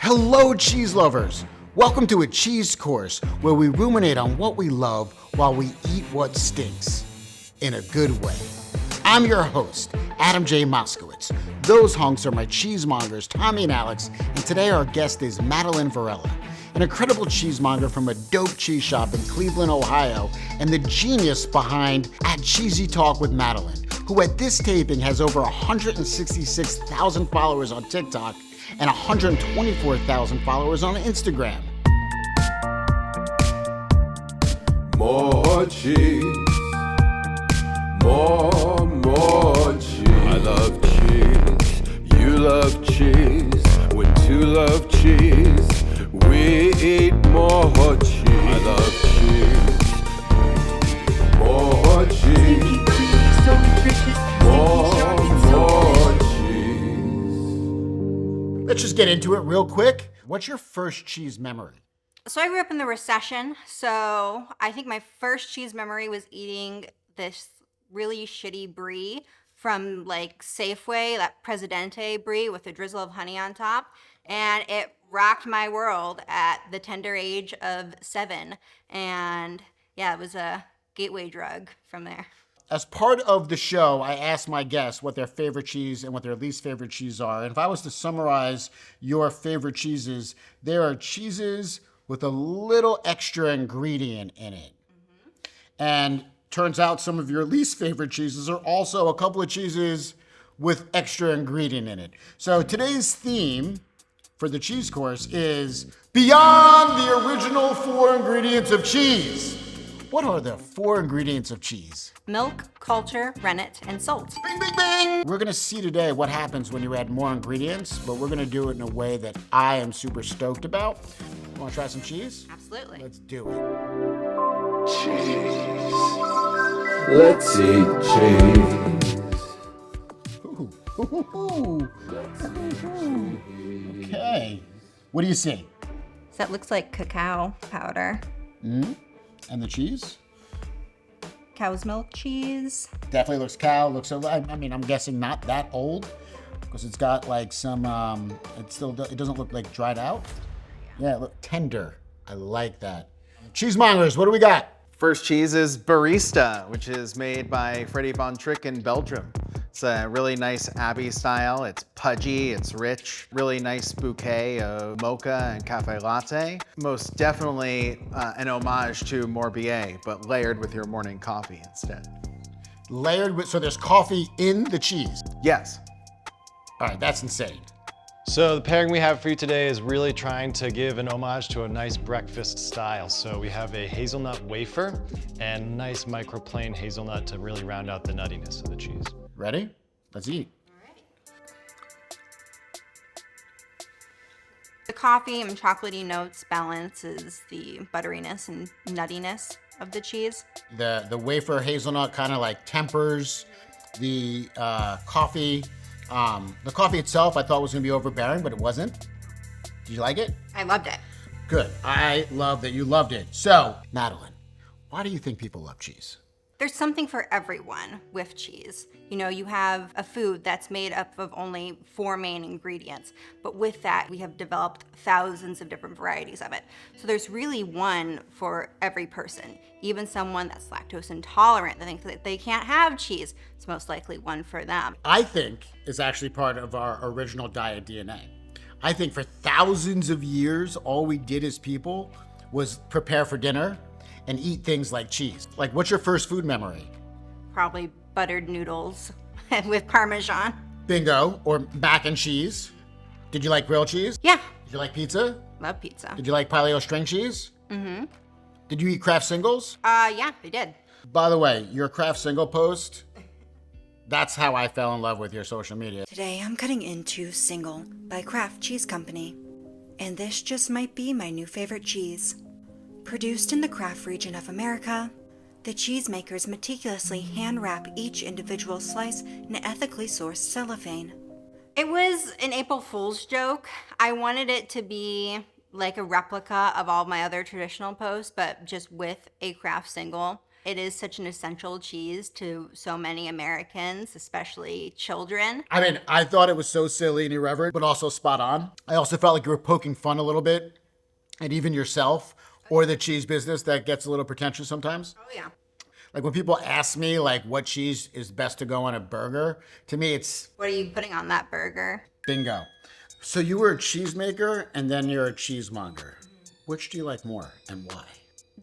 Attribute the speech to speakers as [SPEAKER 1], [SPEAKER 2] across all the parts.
[SPEAKER 1] Hello, cheese lovers. Welcome to A Cheese Course, where we ruminate on what we love while we eat what stinks, in a good way. I'm your host, Adam J. Moskowitz. Those hunks are my cheesemongers, Tommy and Alex, and today our guest is Madelyn Varela, an incredible cheesemonger from a dope cheese shop in Cleveland, Ohio, and the genius behind At Cheesy Talk with Madelyn, who at this taping has over 166,000 followers on TikTok and 124,000 followers on Instagram.
[SPEAKER 2] More cheese, more cheese. I love cheese, you love cheese. When two love cheese, we eat more cheese. I love cheese, more cheese, more cheese.
[SPEAKER 1] Let's just get into it real quick. What's your first cheese memory?
[SPEAKER 3] So I grew up in the recession, so I think my first cheese memory was eating this really shitty brie from like Safeway, that Presidente brie with a drizzle of honey on top, and it rocked my world at the tender age of 7, and yeah, it was a gateway drug from there.
[SPEAKER 1] As part of the show, I asked my guests what their favorite cheese and what their least favorite cheese are. And if I was to summarize your favorite cheeses, there are cheeses with a little extra ingredient in it. Mm-hmm. And turns out some of your least favorite cheeses are also a couple of cheeses with extra ingredient in it. So today's theme for the cheese course is Beyond the Original 4 Ingredients of Cheese. What are the 4 ingredients of cheese?
[SPEAKER 3] Milk, culture, rennet, and salt.
[SPEAKER 1] Bing, bing, bing! We're gonna see today what happens when you add more ingredients, but we're gonna do it in a way that I am super stoked about. You wanna try some cheese?
[SPEAKER 3] Absolutely.
[SPEAKER 1] Let's do it.
[SPEAKER 2] Cheese. Let's eat cheese.
[SPEAKER 1] Ooh, ooh, ooh, ooh. Okay. What do you see?
[SPEAKER 3] So that looks like cacao powder.
[SPEAKER 1] Mm-hmm. And the cheese?
[SPEAKER 3] Cow's milk cheese.
[SPEAKER 1] Definitely looks cow. Looks. I mean, I'm guessing not that old because it's got like some. It doesn't look like dried out. Yeah, look tender. I like that. Cheesemongers, what do we got?
[SPEAKER 4] First cheese is Barista, which is made by Freddy Von Trick in Belgium. It's a really nice Abbey style. It's pudgy, it's rich, really nice bouquet of mocha and cafe latte. Most definitely an homage to Morbier, but layered with your morning coffee instead.
[SPEAKER 1] Layered with, so there's coffee in the cheese.
[SPEAKER 4] Yes.
[SPEAKER 1] All right, that's insane.
[SPEAKER 5] So the pairing we have for you today is really trying to give an homage to a nice breakfast style. So we have a hazelnut wafer and nice microplane hazelnut to really round out the nuttiness of the cheese.
[SPEAKER 1] Ready? Let's eat.
[SPEAKER 3] Alrighty. The coffee and chocolatey notes balances the butteriness and nuttiness of the cheese.
[SPEAKER 1] The wafer hazelnut kind of like tempers the coffee. The coffee itself I thought was gonna be overbearing, but it wasn't. Did you like it?
[SPEAKER 3] I loved it.
[SPEAKER 1] Good. I love that you loved it. So, Madelyn, why do you think people love cheese?
[SPEAKER 3] There's something for everyone with cheese. You know, you have a food that's made up of only 4 main ingredients, but with that, we have developed thousands of different varieties of it. So there's really one for every person. Even someone that's lactose intolerant that thinks that they can't have cheese, it's most likely one for them.
[SPEAKER 1] I think is actually part of our original diet DNA. I think for thousands of years, all we did as people was prepare for dinner and eat things like cheese. Like, what's your first food memory?
[SPEAKER 3] Probably buttered noodles with Parmesan.
[SPEAKER 1] Bingo. Or mac and cheese. Did you like grilled cheese?
[SPEAKER 3] Yeah,
[SPEAKER 1] Did you like pizza?
[SPEAKER 3] love pizza.
[SPEAKER 1] Did you like paleo string cheese? Mm-hmm. Did you eat Kraft Singles?
[SPEAKER 3] Yeah, I did.
[SPEAKER 1] By the way, your Kraft Single post, that's how I fell in love with your social media.
[SPEAKER 6] Today I'm cutting into Single by Kraft Cheese Company, and this just might be my new favorite cheese. Produced in the Kraft region of America, the cheesemakers meticulously hand-wrap each individual slice in ethically sourced cellophane.
[SPEAKER 3] It was an April Fool's joke. I wanted it to be like a replica of all my other traditional posts, but just with a Kraft single. it is such an essential cheese to so many Americans, especially children.
[SPEAKER 1] I mean, I thought it was so silly and irreverent, but also spot on. I also felt like you were poking fun a little bit, and even yourself or the cheese business that gets a little pretentious sometimes.
[SPEAKER 3] Oh, yeah.
[SPEAKER 1] Like when people ask me like what cheese is best to go on a burger, to me it's
[SPEAKER 3] What are you putting on that burger?
[SPEAKER 1] bingo. So you were a cheesemaker and then you're a cheesemonger. Which do you like more and why?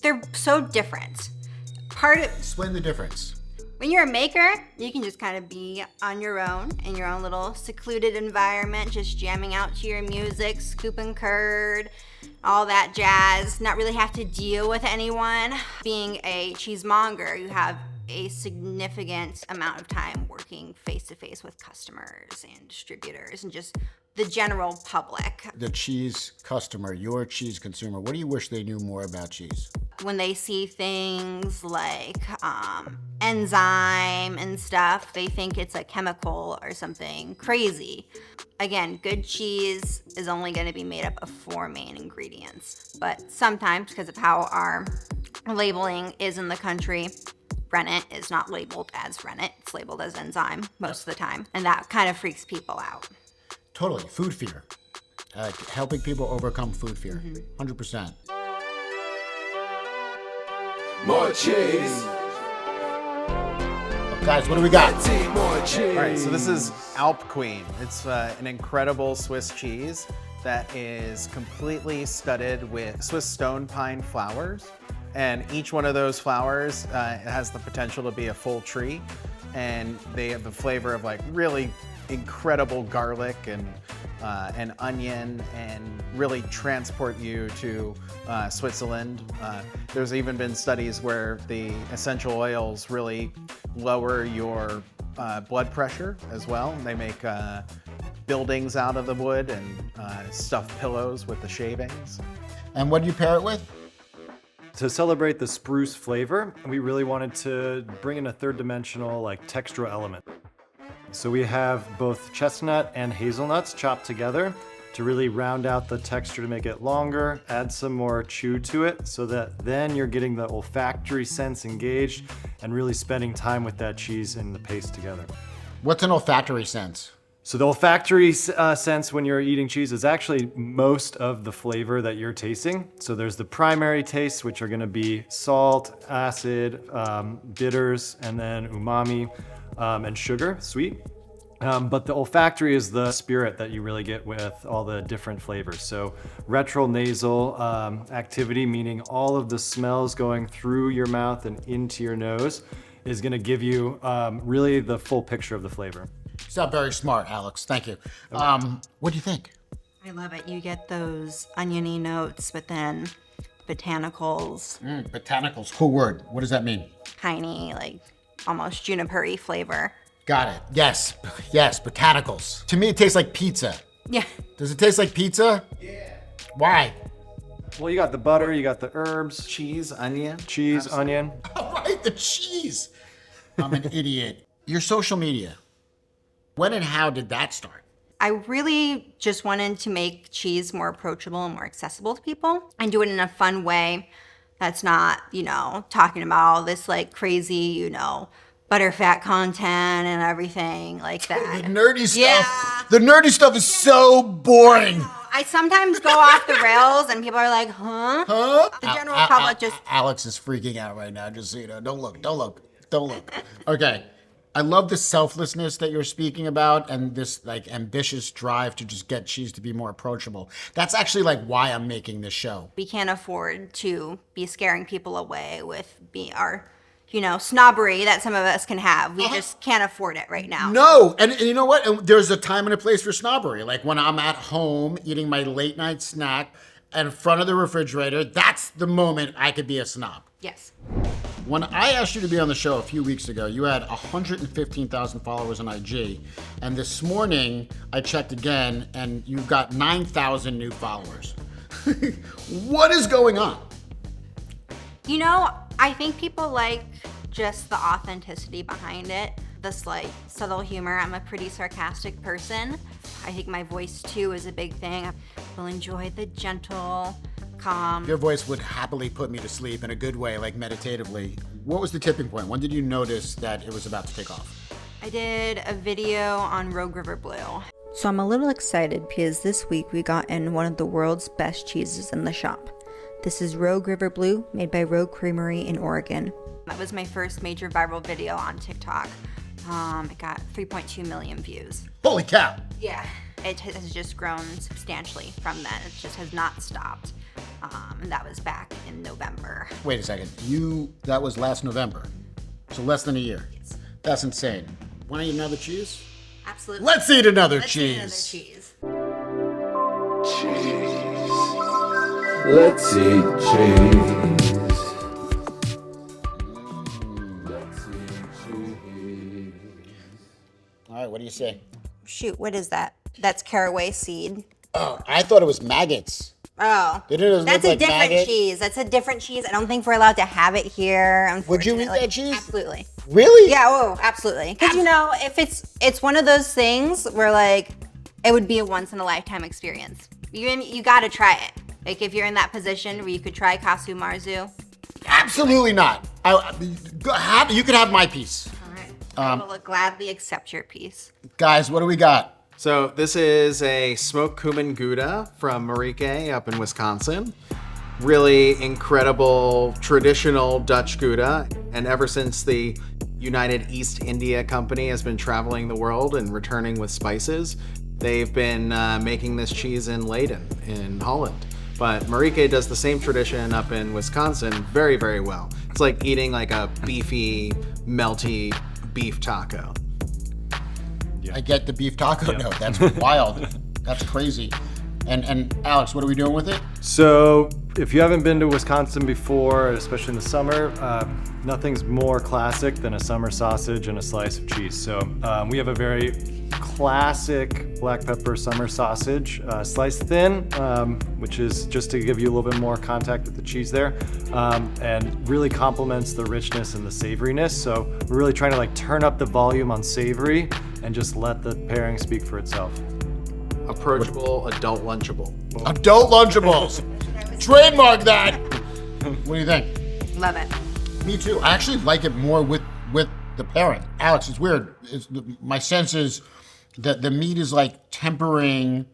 [SPEAKER 3] They're so different.
[SPEAKER 1] Explain the difference.
[SPEAKER 3] When you're a maker, you can just kind of be on your own in your own little secluded environment, just jamming out to your music, scooping curd, all that jazz, not really have to deal with anyone. Being a cheesemonger, you have a significant amount of time working face-to-face with customers and distributors and just the general public.
[SPEAKER 1] The cheese customer, your cheese consumer, what do you wish they knew more about cheese?
[SPEAKER 3] When they see things like enzyme and stuff, they think it's a chemical or something crazy. Again, good cheese is only going to be made up of 4 main ingredients. But sometimes, because of how our labeling is in the country, rennet is not labeled as rennet. It's labeled as enzyme most of the time. And that kind of freaks people out.
[SPEAKER 1] Totally, food fear. Helping people overcome food fear, 100%.
[SPEAKER 2] More cheese.
[SPEAKER 1] Guys, what do we got?
[SPEAKER 2] More cheese.
[SPEAKER 4] All right, so this is Alp Queen. It's an incredible Swiss cheese that is completely studded with Swiss stone pine flowers. And each one of those flowers has the potential to be a full tree. And they have the flavor of like really incredible garlic and onion, and really transport you to Switzerland. There's even been studies where the essential oils really lower your blood pressure as well. They make buildings out of the wood and stuffed pillows with the shavings.
[SPEAKER 1] And what do you pair it with?
[SPEAKER 5] To celebrate the spruce flavor, we really wanted to bring in a third dimensional, like textural element. So we have both chestnut and hazelnuts chopped together to really round out the texture to make it longer, add some more chew to it so that then you're getting the olfactory sense engaged and really spending time with that cheese and the paste together.
[SPEAKER 1] What's an olfactory sense?
[SPEAKER 5] So the olfactory sense when you're eating cheese is actually most of the flavor that you're tasting. So there's the primary tastes, which are gonna be salt, acid, bitters, and then umami and sugar, sweet. But the olfactory is the spirit that you really get with all the different flavors. So retronasal activity, meaning all of the smells going through your mouth and into your nose, is gonna give you really the full picture of the flavor.
[SPEAKER 1] You sound very smart, Alex. Thank you. What do you think?
[SPEAKER 3] I love it. You get those oniony notes, but then botanicals,
[SPEAKER 1] Botanicals, cool word. What does that mean?
[SPEAKER 3] piney, like almost juniper-y flavor.
[SPEAKER 1] Got it. Yes, yes, botanicals. To me, it tastes like pizza.
[SPEAKER 3] Yeah.
[SPEAKER 1] Does it taste like pizza? Yeah. Why?
[SPEAKER 5] Well, you got the butter, you got the herbs,
[SPEAKER 4] Cheese, onion.
[SPEAKER 5] cheese, onion.
[SPEAKER 1] All right, the cheese. I'm an idiot. Your social media. When and how did that start?
[SPEAKER 3] I really just wanted to make cheese more approachable and more accessible to people and do it in a fun way that's not, talking about all this like crazy, butterfat content and everything like that.
[SPEAKER 1] The nerdy stuff.
[SPEAKER 3] Yeah.
[SPEAKER 1] The nerdy stuff is so boring.
[SPEAKER 3] I sometimes go off the rails and people are like, huh?
[SPEAKER 1] Huh?
[SPEAKER 3] The general public just...
[SPEAKER 1] Alex is freaking out right now, just so you know. Don't look. Okay. I love the selflessness that you're speaking about and this like ambitious drive to just get cheese to be more approachable. That's actually like why I'm making this show.
[SPEAKER 3] We can't afford to be scaring people away with our, snobbery that some of us can have. We just can't afford it right now.
[SPEAKER 1] No, and you know what? And there's a time and a place for snobbery. Like when I'm at home eating my late night snack in front of the refrigerator, that's the moment I could be a snob.
[SPEAKER 3] Yes.
[SPEAKER 1] When I asked you to be on the show a few weeks ago, you had 115,000 followers on IG. And this morning, I checked again, and you've got 9,000 new followers. What is going on?
[SPEAKER 3] I think people like just the authenticity behind it, the slight subtle humor. I'm a pretty sarcastic person. I think my voice, too, is a big thing. People enjoy the gentle, calm.
[SPEAKER 1] Your voice would happily put me to sleep in a good way, like meditatively. what was the tipping point? When did you notice that it was about to take off?
[SPEAKER 3] I did a video on Rogue River Blue.
[SPEAKER 6] So I'm a little excited because this week we got in one of the world's best cheeses in the shop. This is Rogue River Blue, made by Rogue Creamery in Oregon.
[SPEAKER 3] That was my first major viral video on TikTok. It got 3.2 million views.
[SPEAKER 1] Holy cow!
[SPEAKER 3] Yeah. It has just grown substantially from then. It just has not stopped. And that was back in November.
[SPEAKER 1] Wait a second. That was last November. So less than a year.
[SPEAKER 3] Yes.
[SPEAKER 1] That's insane. Want to eat another cheese?
[SPEAKER 3] Absolutely.
[SPEAKER 1] Let's eat another
[SPEAKER 3] Let's
[SPEAKER 1] cheese.
[SPEAKER 3] eat another cheese.
[SPEAKER 2] Let's eat cheese. Let's eat cheese.
[SPEAKER 1] All right, what do you say?
[SPEAKER 3] Shoot, what is that? That's caraway seed.
[SPEAKER 1] Oh, I thought it was maggots.
[SPEAKER 3] Oh,
[SPEAKER 1] Didn't it look
[SPEAKER 3] that's a
[SPEAKER 1] like
[SPEAKER 3] different
[SPEAKER 1] maggot?
[SPEAKER 3] cheese. That's a different cheese. I don't think we're allowed to have it here.
[SPEAKER 1] Would you eat
[SPEAKER 3] unfortunately.
[SPEAKER 1] that cheese?
[SPEAKER 3] Absolutely.
[SPEAKER 1] Really?
[SPEAKER 3] Yeah, oh, absolutely. Because if it's one of those things where like it would be a once in a lifetime experience. You got to try it. Like if you're in that position where you could try kasu marzu.
[SPEAKER 1] Absolutely not. You could have my piece.
[SPEAKER 3] All right. I will gladly accept your piece.
[SPEAKER 1] Guys, what do we got?
[SPEAKER 4] So this is a smoked cumin Gouda from Meteoric up in Wisconsin. Really incredible traditional Dutch Gouda. And ever since the United East India Company has been traveling the world and returning with spices, they've been making this cheese in Leiden in Holland. But Meteoric does the same tradition up in Wisconsin very, very well. It's like eating like a beefy, melty beef taco.
[SPEAKER 1] I get the beef taco note. That's wild. That's crazy. And Alex, what are we doing with it?
[SPEAKER 5] So if you haven't been to Wisconsin before, especially in the summer, nothing's more classic than a summer sausage and a slice of cheese. So we have a very classic black pepper summer sausage, sliced thin, which is just to give you a little bit more contact with the cheese there, and really complements the richness and the savoriness. So we're really trying to like turn up the volume on savory and just let the pairing speak for itself.
[SPEAKER 4] Approachable, adult lunchable.
[SPEAKER 1] Adult Lunchables. Trademark that. What do you think?
[SPEAKER 3] Love it.
[SPEAKER 1] Me too. I actually like it more with the pairing. Alex, it's weird. My sense is that the meat is like tempering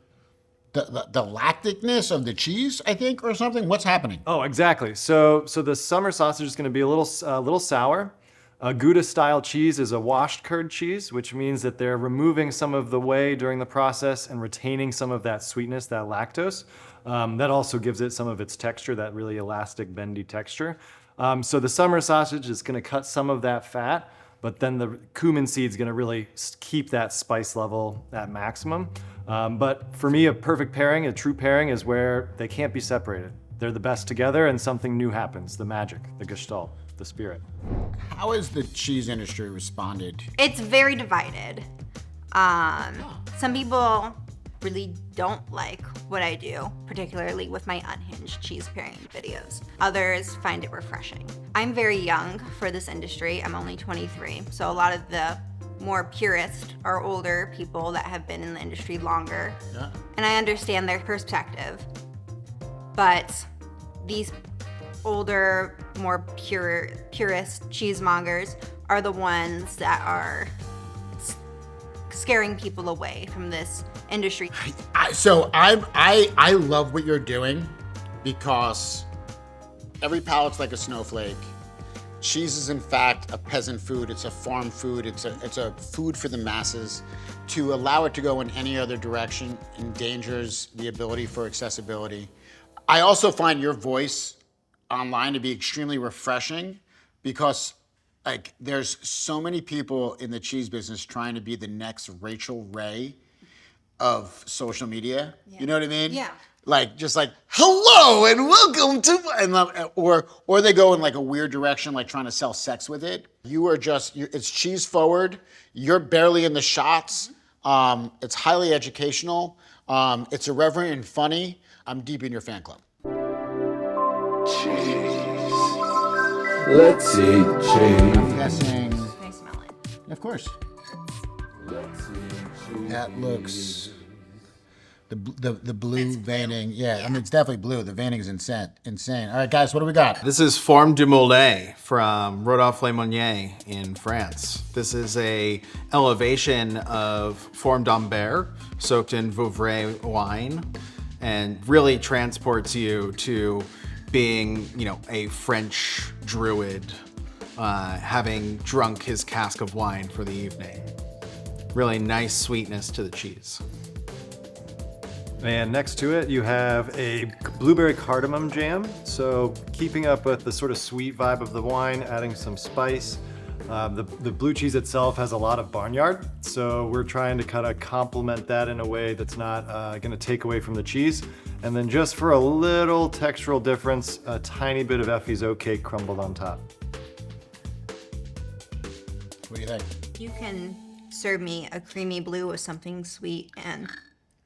[SPEAKER 1] the lacticness of the cheese, I think, or something. What's happening?
[SPEAKER 5] Oh, exactly. So the summer sausage is going to be a little sour. Gouda style cheese is a washed curd cheese, which means that they're removing some of the whey during the process and retaining some of that sweetness, that lactose. That also gives it some of its texture, that really elastic, bendy texture. So the summer sausage is going to cut some of that fat, but then the cumin seed is going to really keep that spice level at maximum. But for me, a perfect pairing, a true pairing, is where they can't be separated. They're the best together and something new happens, the magic, the gestalt, the spirit.
[SPEAKER 1] How has the cheese industry responded?
[SPEAKER 3] It's very divided. Some people really don't like what I do, particularly with my unhinged cheese pairing videos. Others find it refreshing. I'm very young for this industry. I'm only 23, so a lot of the more purist or older people that have been in the industry longer.
[SPEAKER 1] Yeah.
[SPEAKER 3] And I understand their perspective. But these older, more purist cheesemongers are the ones that are scaring people away from this industry.
[SPEAKER 1] I love what you're doing because every palate's like a snowflake. Cheese is in fact a peasant food. It's a farm food. It's a food for the masses. To allow it to go in any other direction endangers the ability for accessibility. I also find your voice online to be extremely refreshing because like there's so many people in the cheese business trying to be the next Rachel Ray of social media. Yeah. You know what I mean?
[SPEAKER 3] Yeah.
[SPEAKER 1] Like just like hello and welcome to or they go in like a weird direction, like trying to sell sex with it. It's cheese forward. You're barely in the shots. It's highly educational. It's irreverent and funny. I'm deep in your fan club.
[SPEAKER 2] Cheese. Let's eat cheese.
[SPEAKER 1] I'm guessing.
[SPEAKER 3] Can I smell it?
[SPEAKER 1] Of course.
[SPEAKER 2] Let's eat cheese.
[SPEAKER 1] That looks The blue veining. Yeah, I mean, it's definitely blue. The veining is insane. All right, guys, what do we got?
[SPEAKER 4] This is Fourme du Moulleux from Rodolphe-le-Monnier in France. This is a elevation of Fourme d'Ambert soaked in Vouvray wine, and really transports you to being, a French druid having drunk his cask of wine for the evening. Really nice sweetness to the cheese.
[SPEAKER 5] And next to it, you have a blueberry cardamom jam. So keeping up with the sort of sweet vibe of the wine, adding some spice. The blue cheese itself has a lot of barnyard, so we're trying to kind of complement that in a way that's not going to take away from the cheese. And then just for a little textural difference, a tiny bit of Effie's oat cake crumbled on top.
[SPEAKER 1] What do you think?
[SPEAKER 3] You can serve me a creamy blue with something sweet, and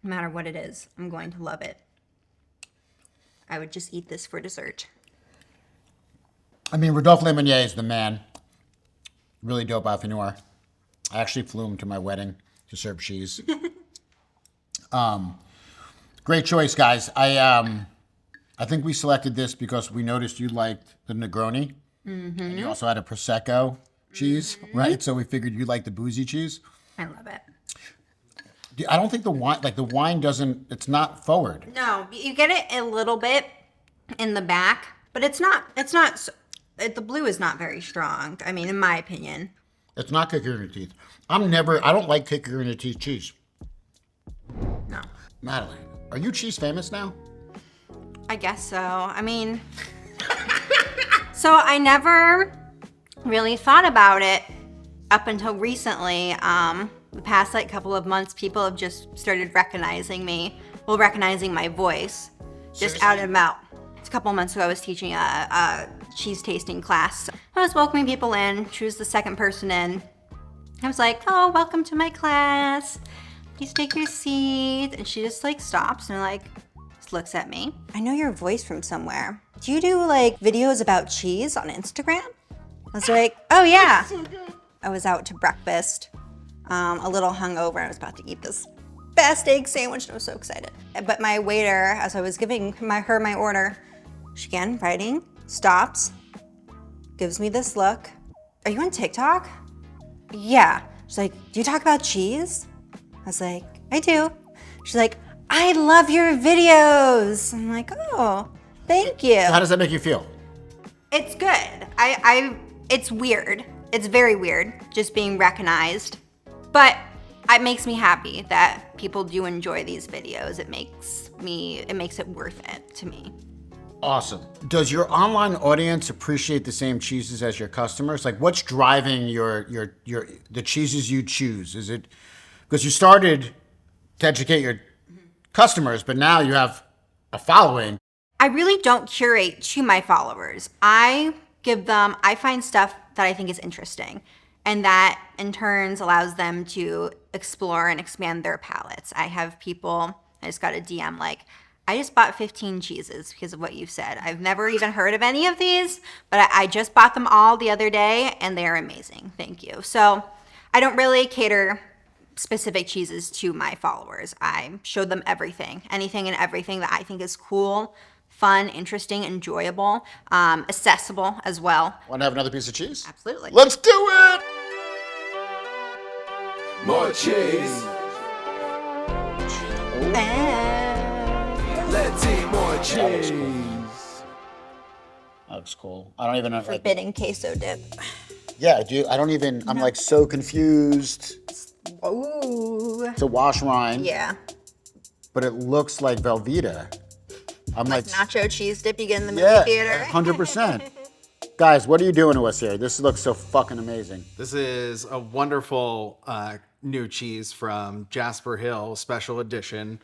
[SPEAKER 3] no matter what it is, I'm going to love it. I would just eat this for dessert.
[SPEAKER 1] I mean, Rodolphe-le-Monnier is the man. Really dope affineur. I actually flew him to my wedding to serve cheese. Great choice, guys. I think we selected this because we noticed you liked the Negroni. Mm-hmm. And you also had a Prosecco cheese, right? So we figured you liked the boozy cheese.
[SPEAKER 3] I love it.
[SPEAKER 1] I don't think the wine doesn't, it's not forward.
[SPEAKER 3] No, you get it a little bit in the back, but the blue is not very strong. I mean, in my opinion.
[SPEAKER 1] It's not kick in your teeth. I don't like kick in your teeth cheese.
[SPEAKER 3] No.
[SPEAKER 1] Madelyn, are you cheese famous now?
[SPEAKER 3] I guess so. I mean, so I never really thought about it up until recently. The past couple of months, people have just started recognizing me, recognizing my voice, just out and about. It's a couple of months ago, I was teaching a cheese tasting class. I was welcoming people in. She was the second person in. I was like, "Oh, welcome to my class. Please take your seat." And she just stops and just looks at me. "I know your voice from somewhere. Do you do videos about cheese on Instagram?" I was like, "Oh yeah." I was out to breakfast, a little hungover. I was about to eat this best egg sandwich and I was so excited. But my waiter, as I was giving her my order, she began writing, stops, gives me this look. "Are you on TikTok?" "Yeah." She's like, "Do you talk about cheese?" I was like, "I do." She's like, "I love your videos." I'm like, "Oh, thank you."
[SPEAKER 1] So how does that make you feel?
[SPEAKER 3] It's good. It's weird. It's very weird just being recognized, but it makes me happy that people do enjoy these videos. It makes it worth it to me.
[SPEAKER 1] Awesome. Does your online audience appreciate the same cheeses as your customers? What's driving the cheeses you choose? Is it because you started to educate your customers, but now you have a following?
[SPEAKER 3] I really don't curate to my followers. I find stuff that I think is interesting, and that in turns allows them to explore and expand their palates. I have people, I just got a DM "I just bought 15 cheeses because of what you said. I've never even heard of any of these, but I just bought them all the other day and they're amazing. Thank you." So I don't really cater specific cheeses to my followers. I show them anything and everything that I think is cool, fun, interesting, enjoyable, accessible as well.
[SPEAKER 1] Want to have another piece of cheese?
[SPEAKER 3] Absolutely.
[SPEAKER 1] Let's do it!
[SPEAKER 2] More cheese. Let's eat more cheese.
[SPEAKER 1] That looks cool. I don't even know.
[SPEAKER 3] Forbidden queso dip.
[SPEAKER 1] Yeah, I do. I don't even. I'm so confused.
[SPEAKER 3] Ooh.
[SPEAKER 1] It's a wash rind.
[SPEAKER 3] Yeah.
[SPEAKER 1] But it looks like Velveeta. I'm
[SPEAKER 3] nacho cheese dip you get in the movie theater.
[SPEAKER 1] 100%. Guys, what are you doing to us here? This looks so fucking amazing.
[SPEAKER 4] This is a wonderful new cheese from Jasper Hill, special edition.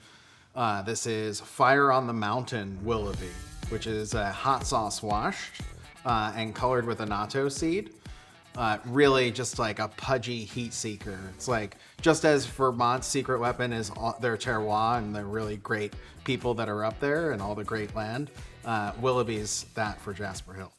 [SPEAKER 4] This is Fire on the Mountain Willoughby, which is a hot sauce washed and colored with a natto seed. Really just a pudgy heat seeker. It's just as Vermont's secret weapon is their terroir and the really great people that are up there and all the great land, Willoughby's that for Jasper Hill.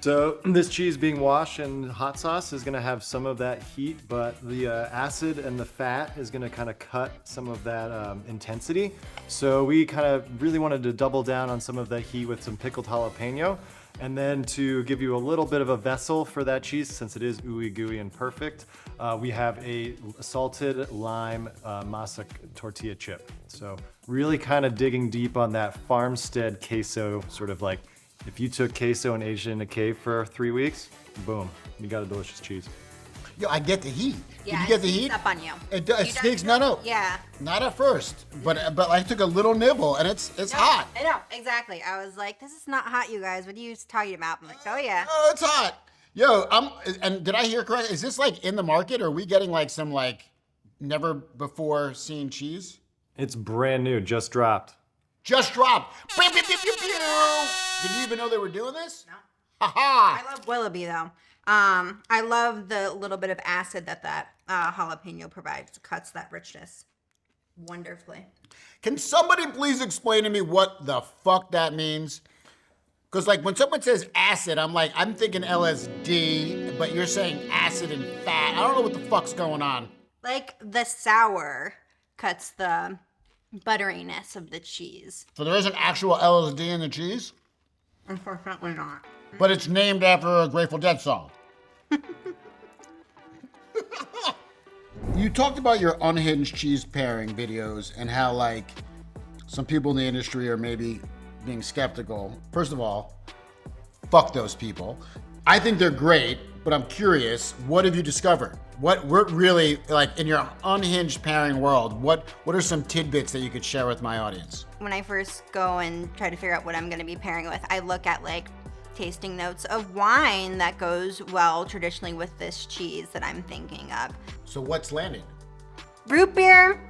[SPEAKER 5] So this cheese being washed in hot sauce is gonna have some of that heat, but the acid and the fat is gonna kind of cut some of that intensity. So we kind of really wanted to double down on some of that heat with some pickled jalapeno. And then to give you a little bit of a vessel for that cheese, since it is ooey gooey and perfect, we have a salted lime masa tortilla chip. So really kind of digging deep on that farmstead queso, sort of like if you took queso and aged it in a cave for 3 weeks, boom, you got a delicious cheese.
[SPEAKER 1] Yo, I get the heat.
[SPEAKER 3] Yeah,
[SPEAKER 1] Did you get the
[SPEAKER 3] it sneaks
[SPEAKER 1] heat?
[SPEAKER 3] up on you.
[SPEAKER 1] It sneaks. No.
[SPEAKER 3] Yeah.
[SPEAKER 1] Not at first, but I took a little nibble and it's
[SPEAKER 3] No,
[SPEAKER 1] hot.
[SPEAKER 3] I know, exactly. I was like, this is not hot, you guys. What are you talking about? I'm like, oh yeah.
[SPEAKER 1] Oh, it's hot. Yo, and did I hear correct? Is this like in the market, or are we getting like some like never before seen cheese?
[SPEAKER 5] It's brand new, just dropped.
[SPEAKER 1] Just dropped. Pew, pew, pew, pew, pew. Did you even know they were doing this?
[SPEAKER 3] No.
[SPEAKER 1] Ha
[SPEAKER 3] I love Willoughby though. I love the little bit of acid that jalapeno provides. It cuts that richness wonderfully.
[SPEAKER 1] Can somebody please explain to me what the fuck that means? Because like when someone says acid, I'm thinking LSD, but you're saying acid and fat. I don't know what the fuck's going on.
[SPEAKER 3] Like the sour cuts the butteriness of the cheese.
[SPEAKER 1] So there isn't actual LSD in the cheese,
[SPEAKER 3] Unfortunately not.
[SPEAKER 1] but it's named after a Grateful Dead song. You talked about your unhinged cheese pairing videos and how like some people in the industry are maybe being skeptical. First of all, fuck those people. I think they're great, but I'm curious, what have you discovered? What really, like in your unhinged pairing world, what are some tidbits that you could share with my audience?
[SPEAKER 3] When I first go and try to figure out what I'm going to be pairing with, I look at like tasting notes of wine that goes well traditionally with this cheese that I'm thinking of.
[SPEAKER 1] So what's landing?
[SPEAKER 3] Root beer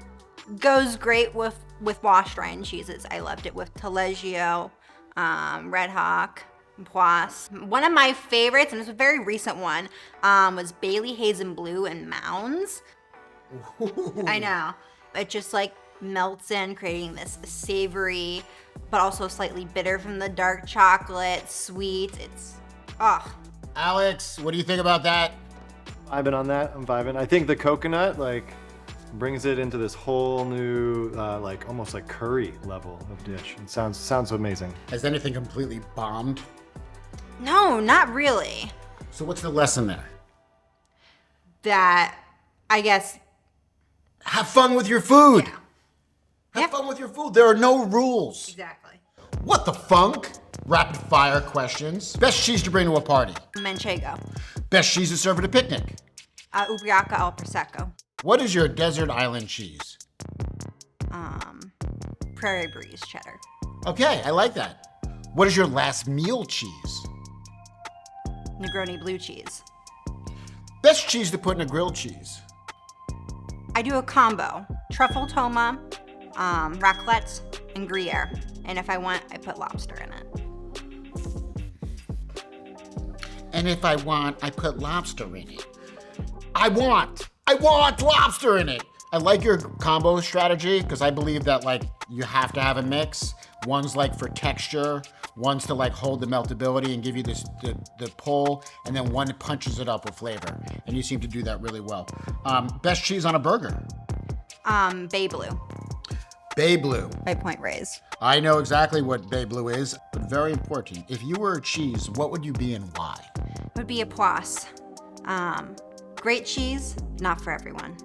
[SPEAKER 3] goes great with washed rind cheeses. I loved it with Taleggio, Red Hawk, Poisse. One of my favorites, and it's a very recent one, was Bailey Haze and Blue and Mounds. I know. It just like melts in, creating this savory, but also slightly bitter from the dark chocolate, sweet. It's,
[SPEAKER 1] Alex, what do you think about that?
[SPEAKER 5] Vibing on that, I'm vibing. I think the coconut like brings it into this whole new, like almost like curry level of dish. It sounds amazing.
[SPEAKER 1] Has anything completely bombed?
[SPEAKER 3] No, not really.
[SPEAKER 1] So what's the lesson there?
[SPEAKER 3] That, I guess,
[SPEAKER 1] Have fun with your food.
[SPEAKER 3] yeah.
[SPEAKER 1] Have fun with your food. There are no rules.
[SPEAKER 3] Exactly.
[SPEAKER 1] What the funk? Rapid fire questions. Best cheese to bring to a party.
[SPEAKER 3] Manchego.
[SPEAKER 1] Best cheese to serve at a picnic.
[SPEAKER 3] Ubriaca al Prosecco.
[SPEAKER 1] What is your desert island cheese?
[SPEAKER 3] Prairie Breeze cheddar.
[SPEAKER 1] Okay, I like that. What is your last meal cheese?
[SPEAKER 3] Negroni blue cheese.
[SPEAKER 1] Best cheese to put in a grilled cheese.
[SPEAKER 3] I do a combo. Truffle toma, raclette, and Gruyere. And if I want, I put lobster in it.
[SPEAKER 1] And if I want, I put lobster in it. I want lobster in it. I like your combo strategy because I believe that like you have to have a mix. One's like for texture, one's to like hold the meltability and give you this the pull, and then one punches it up with flavor. And you seem to do that really well. Best cheese on a burger.
[SPEAKER 3] Bay Blue
[SPEAKER 1] Bay Blue.
[SPEAKER 3] by Point Reyes.
[SPEAKER 1] I know exactly what Bay Blue is, but very important. If you were a cheese, what would you be and why?
[SPEAKER 3] Would be a Poisse. Great cheese, not for everyone.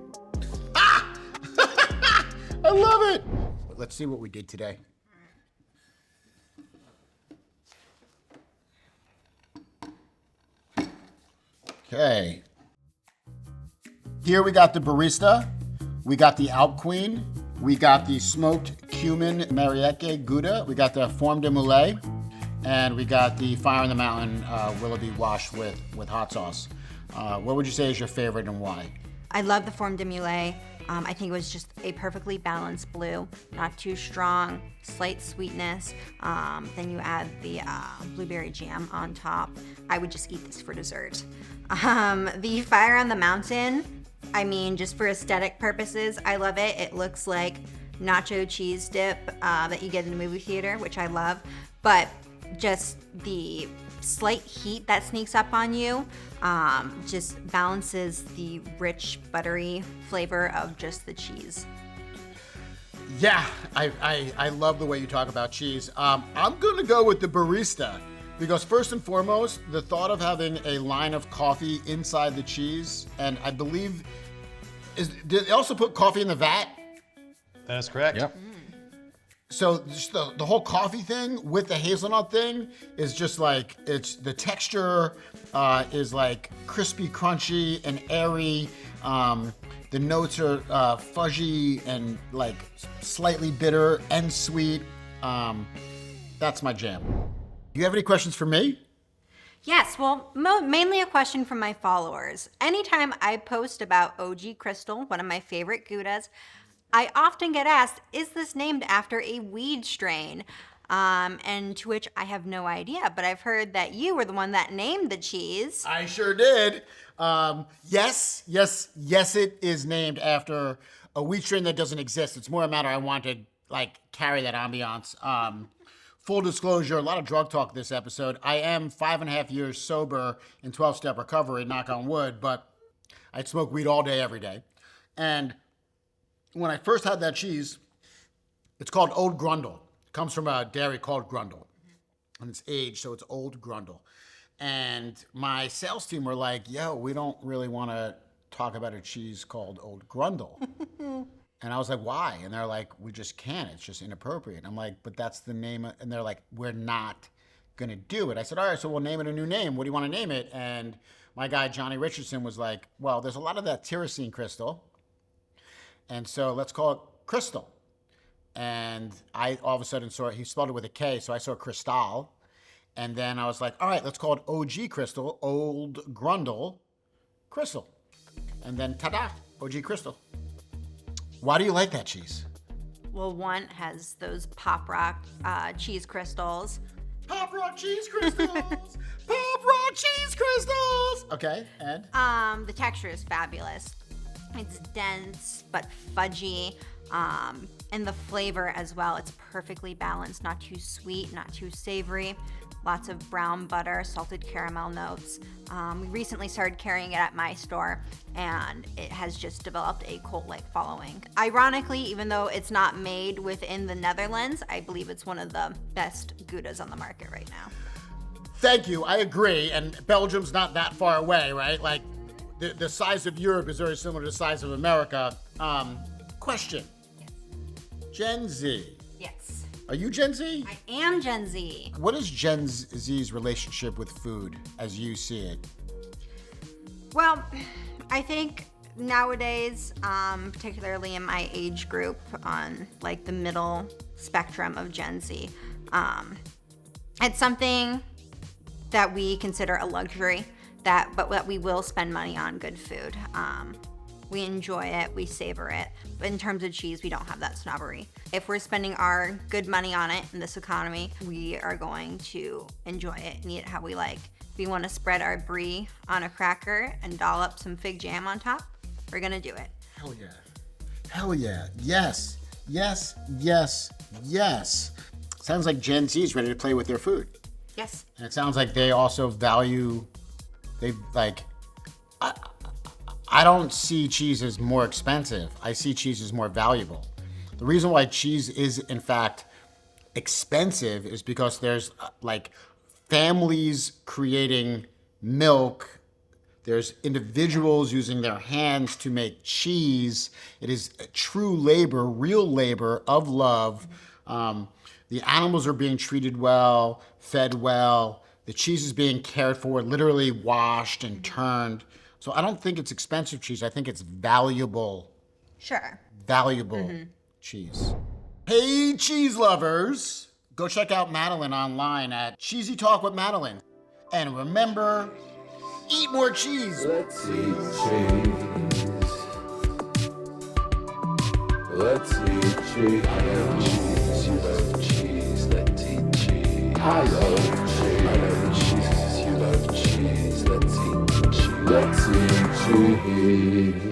[SPEAKER 1] I love it. Let's see what we did today. Okay. Here we got the Barista, we got the Alp Queen, we got the smoked Cumin meteoric Gouda, we got the Fourme de Moulleux, and we got the Fire in the Mountain Willoughby wash with hot sauce. What would you say is your favorite and why?
[SPEAKER 3] I love the Fourme de Moulleux. I think it was just a perfectly balanced blue, not too strong, slight sweetness. Then you add the blueberry jam on top. I would just eat this for dessert. The Fire on the Mountain, I mean, just for aesthetic purposes, I love it. It looks like nacho cheese dip that you get in the movie theater, which I love. But just the slight heat that sneaks up on you just balances the rich, buttery flavor of just the cheese.
[SPEAKER 1] Yeah, I love the way you talk about cheese. I'm going to go with the Barista because first and foremost, the thought of having a line of coffee inside the cheese, and I believe, did they also put coffee in the vat?
[SPEAKER 5] That is correct.
[SPEAKER 4] Yep.
[SPEAKER 1] So just the whole coffee thing with the hazelnut thing is just like, it's the texture is like crispy, crunchy, and airy. The notes are fudgy and like slightly bitter and sweet. That's my jam. Do you have any questions for me?
[SPEAKER 3] Yes, well, mainly a question from my followers. Anytime I post about OG Kristal, one of my favorite Goudas, I often get asked, is this named after a weed strain? And to which I have no idea, but I've heard that you were the one that named the cheese.
[SPEAKER 1] I sure did. Yes, it is named after a wheat strain that doesn't exist. It's more a matter I want to like carry that ambiance. Full disclosure, a lot of drug talk this episode. I am 5.5 years sober in 12-step recovery, knock on wood, but I'd smoke weed all day, every day. And when I first had that cheese, it's called Old Grundle. It comes from a dairy called Grundle. And it's aged, so it's Old Grundle. And my sales team were like, yo, we don't really want to talk about a cheese called Old Grundle. And I was like, why? And they're like, we just can't. It's just inappropriate. I'm like, but that's the name. And they're like, we're not going to do it. I said, all right, so we'll name it a new name. What do you want to name it? And my guy, Johnny Richardson, was like, well, there's a lot of that tyrosine crystal. And so let's call it Kristal. And I all of a sudden saw, he spelled it with a K, so I saw Kristal. And then I was like, all right, let's call it OG Kristal, Old Grundle, Kristal. And then ta-da, OG Kristal. Why do you like that cheese?
[SPEAKER 3] Well, one has those pop rock cheese crystals.
[SPEAKER 1] Pop rock cheese crystals! Pop rock cheese crystals! Okay, and?
[SPEAKER 3] The texture is fabulous. It's dense but fudgy, and the flavor as well. It's perfectly balanced, not too sweet, not too savory. Lots of brown butter, salted caramel notes. We recently started carrying it at my store, and it has just developed a cult-like following. Ironically, even though it's not made within the Netherlands, I believe it's one of the best Goudas on the market right now.
[SPEAKER 1] Thank you, I agree. And Belgium's not that far away, right? Like, the size of Europe is very similar to the size of America. Question.
[SPEAKER 3] Yes.
[SPEAKER 1] Gen Z.
[SPEAKER 3] Yes.
[SPEAKER 1] Are you Gen Z?
[SPEAKER 3] I am Gen Z.
[SPEAKER 1] What is Gen Z's relationship with food as you see it?
[SPEAKER 3] Well, I think nowadays, particularly in my age group, on like the middle spectrum of Gen Z, it's something that we consider a luxury, but that we will spend money on good food. We enjoy it, we savor it. But in terms of cheese, we don't have that snobbery. If we're spending our good money on it in this economy, we are going to enjoy it and eat it how we like. If we want to spread our brie on a cracker and dollop some fig jam on top, we're gonna do it.
[SPEAKER 1] Hell yeah. Hell yeah. Yes. Yes. Yes. Yes. Sounds like Gen Z is ready to play with their food.
[SPEAKER 3] Yes.
[SPEAKER 1] And it sounds like they also value, I don't see cheese as more expensive. I see cheese as more valuable. The reason why cheese is, in fact, expensive is because there's like families creating milk. There's individuals using their hands to make cheese. It is true labor, real labor of love. The animals are being treated well, fed well. The cheese is being cared for, literally washed and turned. So I don't think it's expensive cheese. I think it's valuable.
[SPEAKER 3] Sure.
[SPEAKER 1] Valuable cheese. Hey, cheese lovers. Go check out Madelyn online at Cheesy Talk with Madelyn. And remember, eat more cheese.
[SPEAKER 2] Let's eat cheese. Let's eat cheese. I love cheese. You love cheese. Let's eat cheese. I love cheese. I love cheese. You love cheese. Let's eat cheese. Let's eat cheese.